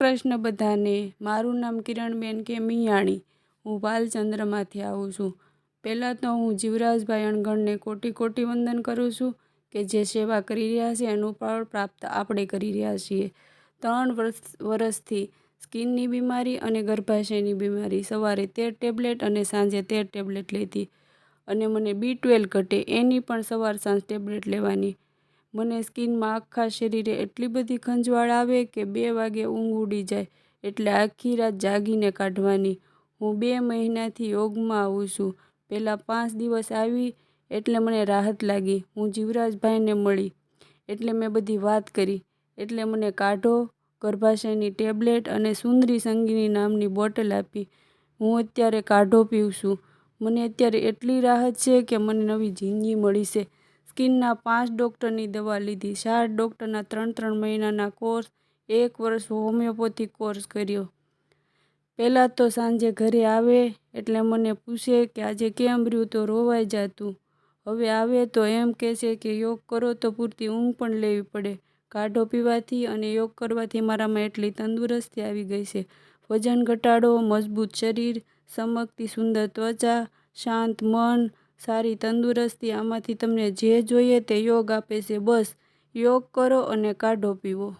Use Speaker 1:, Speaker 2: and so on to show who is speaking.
Speaker 1: કૃષ્ણ બધાને. મારું નામ કિરણબેન કે મિયાણી. હું ભાલચંદ્રમાંથી આવું છું. પહેલાં તો હું જીવરાજભાઈ અણઘડને કોટી કોટી વંદન કરું છું કે જે સેવા કરી રહ્યા છે એનું ફળ પ્રાપ્ત આપણે કરી રહ્યા છીએ. 3 વર્ષથી સ્કિનની બીમારી અને ગર્ભાશયની બીમારી, સવારે 13 ટેબ્લેટ અને સાંજે 13 ટેબ્લેટ લેતી, અને મને B12 ઘટે એની પણ સવાર સાંજ ટેબ્લેટ લેવાની. મને સ્કિનમાં આખા શરીરે એટલી બધી ખંજવાળ આવે કે 2 વાગે ઊંઘ ઉડી જાય એટલે આખી રાત જાગીને કાઢવાની. હું 2 મહિનાથી યોગમાં આવું છું. પહેલાં 5 દિવસ આવી એટલે મને રાહત લાગી. હું જીવરાજભાઈને મળી એટલે મેં બધી વાત કરી એટલે મને કાઢો, ગર્ભાશયની ટેબ્લેટ અને સુંદરી સંગીની નામની બોટલ આપી. હું અત્યારે કાઢો પીઉં છું. મને અત્યારે એટલી રાહત છે કે મને નવી જિંદગી મળી છે. સ્કિનના 5 ડૉક્ટરની દવા લીધી, 4 ડૉક્ટરના 3 મહિનાના કોર્સ, 1 વર્ષ હોમિયોપેથિક કોર્સ કર્યો. પહેલાં તો સાંજે ઘરે આવે એટલે મને પૂછે કે આજે કેમ રહ્યું તો રોવાઈ જાતું. હવે આવે તો એમ કહેશે કે યોગ કરો તો પૂરતી ઊંઘ પણ લેવી પડે. કાઢો પીવાથી અને યોગ કરવાથી મારામાં એટલી તંદુરસ્તી આવી ગઈ છે. વજન ઘટાડો, મજબૂત શરીર, ચમકતી સુંદર ત્વચા, શાંત મન, સારી તંદુરસ્તી, આમાંથી તમને જે જોઈએ તે યોગ આપે છે. બસ યોગ કરો અને કાઢો પીવો.